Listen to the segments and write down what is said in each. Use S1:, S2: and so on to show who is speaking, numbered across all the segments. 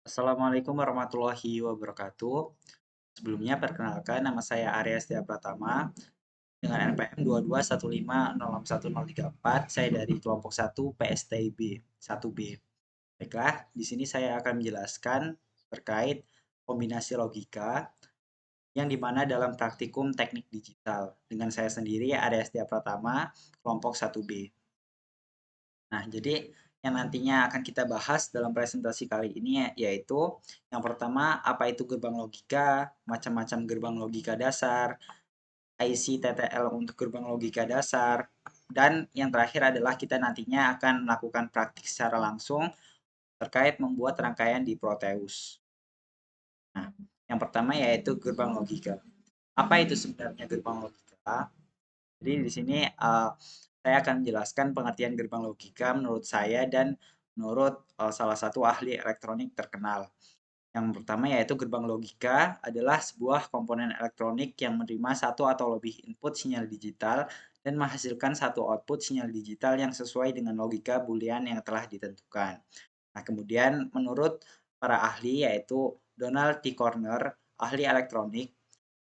S1: Assalamualaikum warahmatullahi wabarakatuh. Sebelumnya perkenalkan nama saya Arya Setia Pratama dengan NPM 2215061034. Saya dari kelompok 1 PSTIB 1B. Baiklah, di sini saya akan menjelaskan terkait kombinasi logika yang dimana dalam praktikum teknik digital dengan saya sendiri Arya Setia Pratama kelompok 1B. Nah, jadi yang nantinya akan kita bahas dalam presentasi kali ini yaitu yang pertama, apa itu gerbang logika, macam-macam gerbang logika dasar, IC TTL untuk gerbang logika dasar, dan yang terakhir adalah kita nantinya akan melakukan praktik secara langsung terkait membuat rangkaian di Proteus. Nah, yang pertama yaitu gerbang logika. Apa itu sebenarnya gerbang logika? Jadi di sini saya akan menjelaskan pengertian gerbang logika menurut saya dan menurut salah satu ahli elektronik terkenal. Yang pertama yaitu gerbang logika adalah sebuah komponen elektronik yang menerima satu atau lebih input sinyal digital dan menghasilkan satu output sinyal digital yang sesuai dengan logika boolean yang telah ditentukan. Nah, kemudian menurut para ahli yaitu Donald T. Corner, ahli elektronik,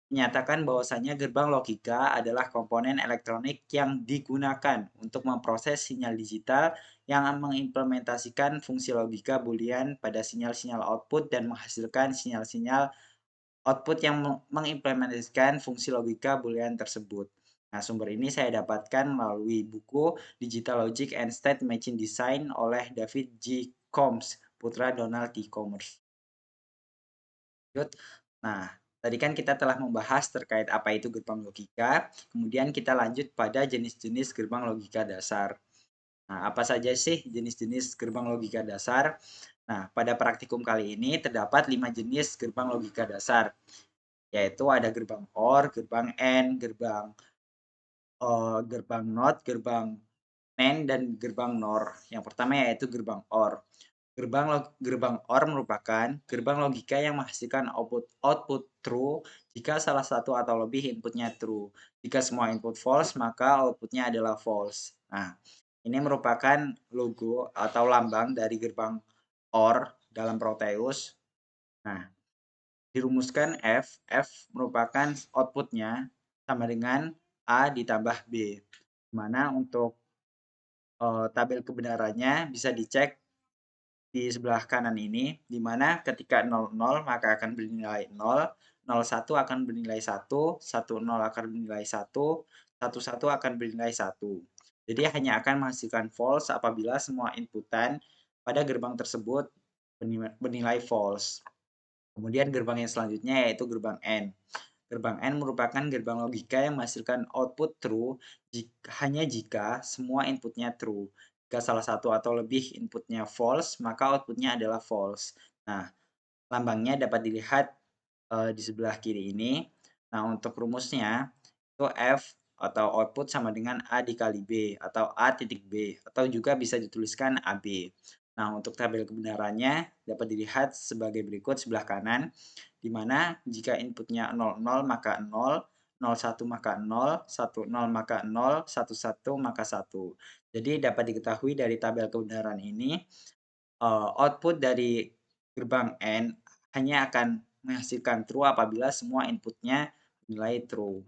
S1: menyatakan bahwasanya gerbang logika adalah komponen elektronik yang digunakan untuk memproses sinyal digital yang mengimplementasikan fungsi logika boolean pada sinyal-sinyal output dan menghasilkan sinyal-sinyal output yang mengimplementasikan fungsi logika boolean tersebut. Nah, sumber ini saya dapatkan melalui buku Digital Logic and State Machine Design oleh David G. Combs, putra Donald T. Combs. Nah, tadi kan kita telah membahas terkait apa itu gerbang logika, kemudian kita lanjut pada jenis-jenis gerbang logika dasar. Nah, apa saja sih jenis-jenis gerbang logika dasar? Nah, pada praktikum kali ini terdapat 5 jenis gerbang logika dasar, yaitu ada gerbang OR, gerbang AND, gerbang NOT, gerbang NAND, dan gerbang NOR. Yang pertama yaitu gerbang OR. Gerbang OR merupakan gerbang logika yang menghasilkan output true jika salah satu atau lebih inputnya true. Jika semua input false, maka outputnya adalah false. Nah, ini merupakan logo atau lambang dari gerbang OR dalam Proteus. Nah, dirumuskan F merupakan outputnya sama dengan A ditambah B. Mana untuk tabel kebenarannya bisa dicek di sebelah kanan ini, di mana ketika 00 maka akan bernilai 0, 01 akan bernilai 1, 10 akan bernilai 1, 11 akan bernilai 1. Jadi hanya akan menghasilkan false apabila semua inputan pada gerbang tersebut bernilai false. Kemudian gerbang yang selanjutnya yaitu gerbang AND. Gerbang AND merupakan gerbang logika yang menghasilkan output true hanya jika semua inputnya true. Jika salah satu atau lebih inputnya false, maka outputnya adalah false. Nah, lambangnya dapat dilihat di sebelah kiri ini. Nah, untuk rumusnya itu F atau output sama dengan A dikali B atau A titik B atau juga bisa dituliskan AB. Nah, untuk tabel kebenarannya dapat dilihat sebagai berikut sebelah kanan, di mana jika inputnya 00 maka 0, 01 maka 0, 10 maka 0, 11 maka 1. Jadi dapat diketahui dari tabel kebenaran ini, output dari gerbang AND hanya akan menghasilkan true apabila semua inputnya nilai true.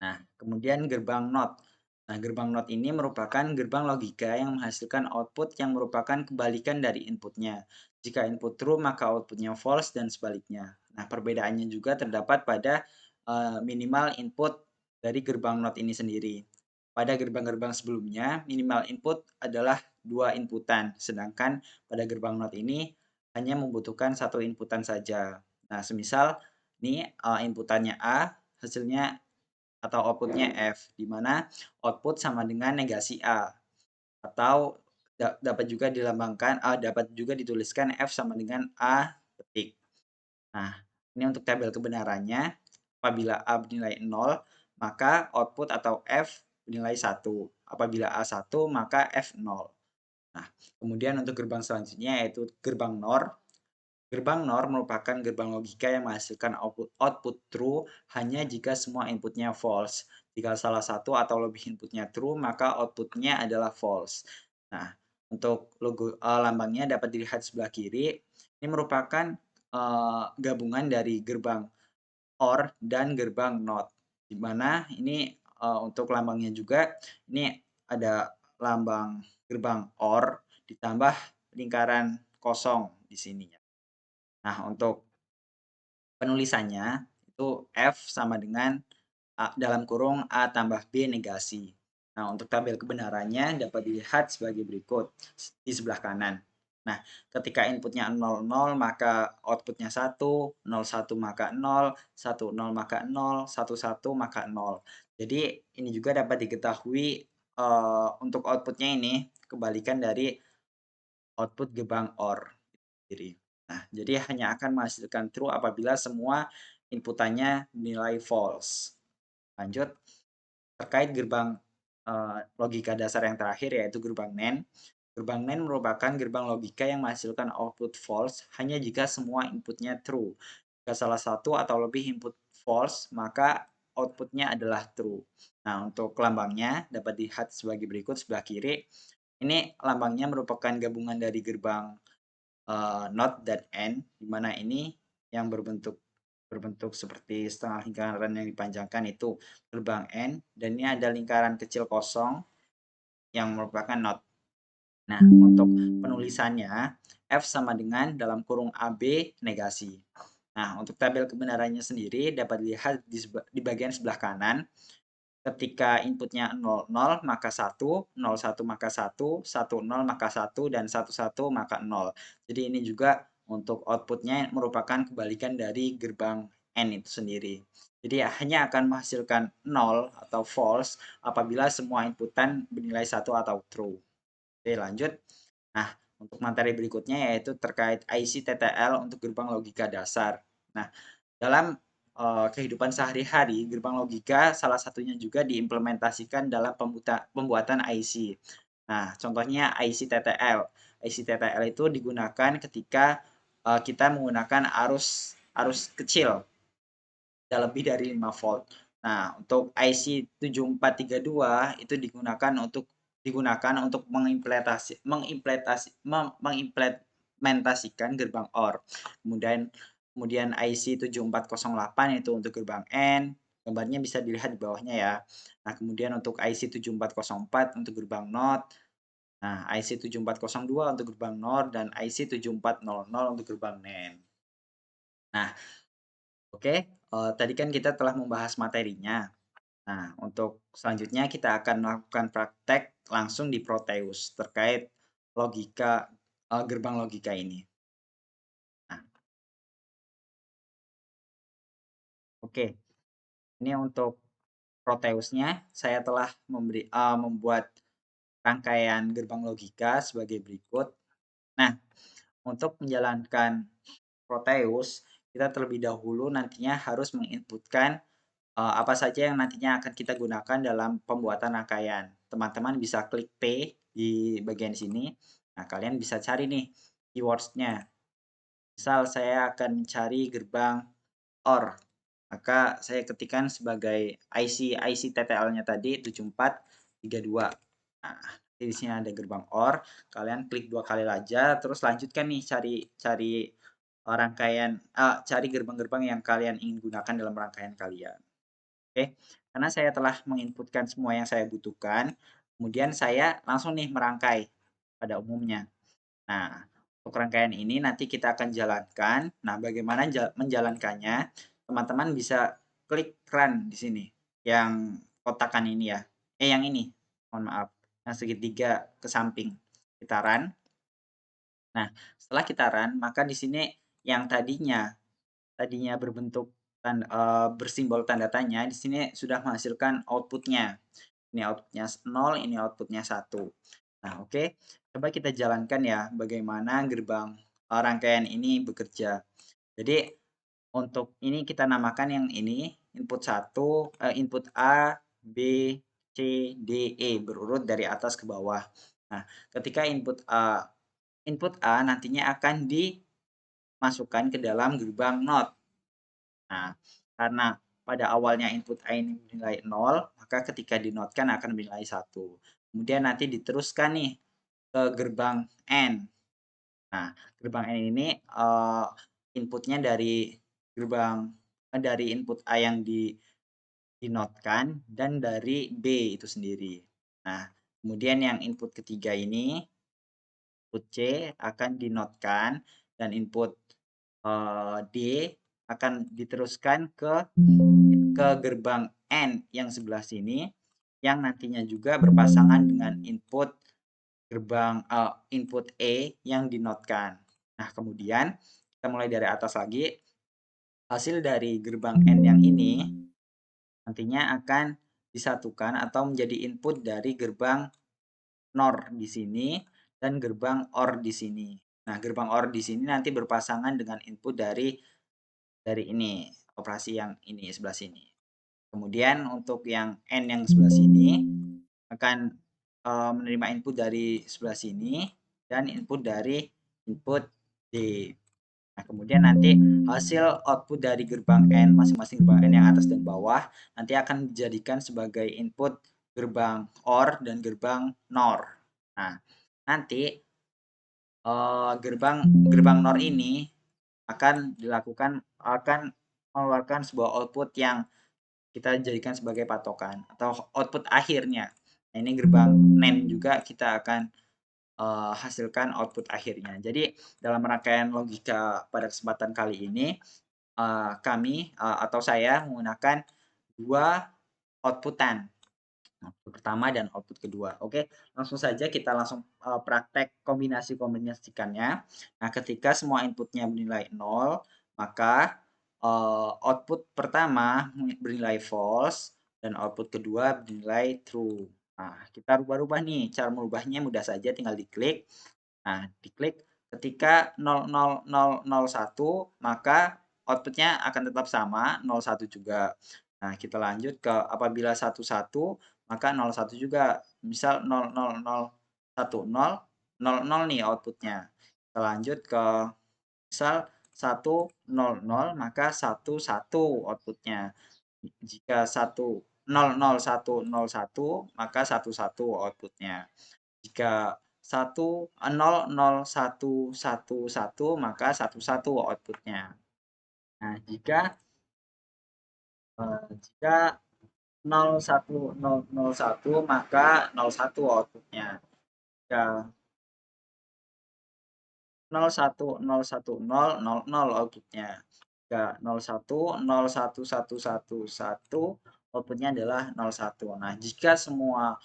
S1: Nah, kemudian gerbang NOT. Nah, gerbang NOT ini merupakan gerbang logika yang menghasilkan output yang merupakan kebalikan dari inputnya. Jika input true, maka outputnya false dan sebaliknya. Nah, perbedaannya juga terdapat pada minimal input dari gerbang NOT ini sendiri. Pada gerbang-gerbang sebelumnya, minimal input adalah 2 inputan, sedangkan pada gerbang NOT ini hanya membutuhkan 1 inputan saja. Nah, semisal ini inputannya A, hasilnya atau outputnya F, di mana output sama dengan negasi A, atau dapat juga dilambangkan, dapat juga dituliskan F sama dengan A petik. Nah, ini untuk tabel kebenarannya, apabila A bernilai 0, maka output atau F bernilai 1. Apabila A 1, maka F 0. Nah, kemudian untuk gerbang selanjutnya yaitu gerbang NOR. Gerbang NOR merupakan gerbang logika yang menghasilkan output true hanya jika semua inputnya false. Jika salah satu atau lebih inputnya true, maka outputnya adalah false. Nah, Untuk logo lambangnya dapat dilihat sebelah kiri, ini merupakan, gabungan dari gerbang OR dan gerbang NOT, di mana ini, untuk lambangnya juga ini ada lambang gerbang OR ditambah lingkaran kosong di sini ya. Nah, untuk penulisannya itu F sama dengan A dalam kurung A tambah B negasi. Nah, untuk tabel kebenarannya dapat dilihat sebagai berikut di sebelah kanan. Nah, ketika inputnya 00 maka outputnya 1, 01 maka 0, 10 maka 0, 11 maka 0. Jadi ini juga dapat diketahui untuk outputnya ini kebalikan dari output gerbang OR sendiri. Nah, jadi hanya akan menghasilkan true apabila semua inputannya nilai false. Lanjut, terkait gerbang logika dasar yang terakhir yaitu gerbang NAND. Gerbang NAND merupakan gerbang logika yang menghasilkan output false hanya jika semua inputnya true. Jika salah satu atau lebih input false, maka outputnya adalah true. Nah, untuk lambangnya dapat dilihat sebagai berikut sebelah kiri. Ini lambangnya merupakan gabungan dari gerbang NOT dan AND, di mana ini yang berbentuk berbentuk seperti setengah lingkaran yang dipanjangkan itu gerbang N, dan ini ada lingkaran kecil kosong yang merupakan NOT. Nah, untuk penulisannya F sama dengan dalam kurung AB negasi. Nah, untuk tabel kebenarannya sendiri dapat dilihat di bagian sebelah kanan. Ketika inputnya 00 maka 1, 01 maka 1, 10 maka 1, dan 11 maka 0. Jadi ini juga untuk outputnya merupakan kebalikan dari gerbang N itu sendiri. Jadi hanya akan menghasilkan 0 atau false apabila semua inputan bernilai 1 atau true. Oke, lanjut. Nah, untuk materi berikutnya yaitu terkait IC TTL untuk gerbang logika dasar. Nah, dalam kehidupan sehari-hari, gerbang logika salah satunya juga diimplementasikan dalam pembuatan IC. Nah, contohnya IC TTL. IC TTL itu digunakan ketika kita menggunakan arus arus kecil tidak lebih dari 5 volt. Nah, untuk IC 7432 itu digunakan untuk mengimplementasikan gerbang OR. Kemudian IC 7408 itu untuk gerbang N, gambarnya bisa dilihat di bawahnya ya. Nah, kemudian untuk IC 7404 untuk gerbang NOT, nah IC 7402 untuk gerbang NOR, dan IC 7400 untuk gerbang NAND. Nah, oke, tadi kan kita telah membahas materinya. Nah, untuk selanjutnya kita akan melakukan praktek langsung di Proteus terkait logika gerbang logika ini. Nah, oke, ini untuk Proteusnya saya telah membuat rangkaian gerbang logika sebagai berikut. Nah, untuk menjalankan Proteus, kita terlebih dahulu nantinya harus menginputkan apa saja yang nantinya akan kita gunakan dalam pembuatan rangkaian. Teman-teman bisa klik P di bagian sini. Nah, kalian bisa cari nih keywords-nya. Misal saya akan mencari gerbang OR, maka saya ketikkan sebagai IC TTL-nya tadi 7432. Nah, di sini ada gerbang OR, kalian klik 2 kali aja, terus lanjutkan nih cari cari rangkaian cari gerbang-gerbang yang kalian ingin gunakan dalam rangkaian kalian. Oke, karena saya telah menginputkan semua yang saya butuhkan, kemudian saya langsung nih merangkai pada umumnya. Nah, untuk rangkaian ini nanti kita akan jalankan. Nah, bagaimana menjalankannya? Teman-teman bisa klik run di sini, yang kotakan ini ya. Yang ini, mohon maaf, yang segitiga ke samping. Kita run. Nah, setelah kita run, maka di sini yang tadinya berbentuk bersimbol tanda tanya, di sini sudah menghasilkan outputnya. Ini outputnya 0, ini outputnya 1. Nah, oke. Coba kita jalankan ya bagaimana gerbang rangkaian ini bekerja. Jadi untuk ini kita namakan yang ini input 1, input A, B, C, D, E berurut dari atas ke bawah. Nah, ketika input A nantinya akan dimasukkan ke dalam gerbang NOT. Nah, karena pada awalnya input A ini bernilai 0, maka ketika dinotkan akan bernilai 1. Kemudian nanti diteruskan nih ke gerbang N. Nah, gerbang N ini, input-nya dari input A yang dinotkan dan dari B itu sendiri. Nah, kemudian yang input ketiga ini, input C akan dinotkan dan input, D akan diteruskan ke gerbang N yang sebelah sini, yang nantinya juga berpasangan dengan input E yang dinotkan. Nah, kemudian kita mulai dari atas lagi, hasil dari gerbang N yang ini nantinya akan disatukan atau menjadi input dari gerbang NOR di sini dan gerbang OR di sini. Nah, gerbang OR di sini nanti berpasangan dengan input dari ini, operasi yang ini sebelah sini. Kemudian untuk yang N yang sebelah sini akan menerima input dari sebelah sini dan input dari input D. Nah, kemudian nanti hasil output dari gerbang N, masing-masing gerbang N yang atas dan bawah, nanti akan dijadikan sebagai input gerbang OR dan gerbang NOR. Nah, nanti gerbang gerbang NOR ini akan mengeluarkan sebuah output yang kita jadikan sebagai patokan atau output akhirnya. Nah, ini gerbang NAND juga kita akan hasilkan output akhirnya. Jadi dalam rangkaian logika pada kesempatan kali ini, kami atau saya menggunakan dua outputan, output pertama dan output kedua. Oke, langsung saja kita langsung praktek kombinasikannya. Nah, ketika semua inputnya bernilai 0, maka output pertama bernilai false dan output kedua bernilai true. Nah, kita rubah-rubah nih. Cara merubahnya mudah saja, tinggal diklik. Nah, diklik ketika 00001, maka outputnya akan tetap sama, 01 juga. Nah, kita lanjut ke apabila 11, maka 01 juga. Misal 00010, 00 nih outputnya. Kita lanjut ke misal 100, maka 11 outputnya. Jika 00101, maka 11 outputnya. Jika 1001111, maka 11 outputnya. Nah, jika 01001, maka 01 outputnya. Jika 0101000 outputnya. Jika 010111, outputnya adalah 01. Nah, jika semua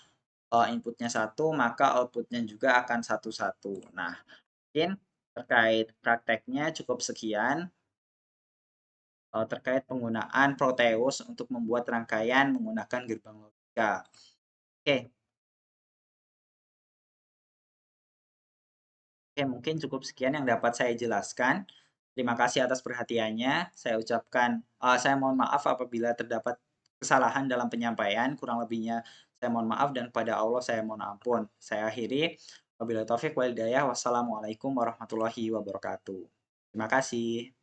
S1: inputnya 1, maka outputnya juga akan 11. Nah, mungkin terkait prakteknya cukup sekian terkait penggunaan Proteus untuk membuat rangkaian menggunakan gerbang logika. Oke, mungkin cukup sekian yang dapat saya jelaskan. Terima kasih atas perhatiannya. Saya mohon maaf apabila terdapat kesalahan dalam penyampaian. Kurang lebihnya saya mohon maaf dan pada Allah saya mohon ampun. Saya akhiri. Wabillahi taufik wal hidayah. Wassalamualaikum warahmatullahi wabarakatuh. Terima kasih.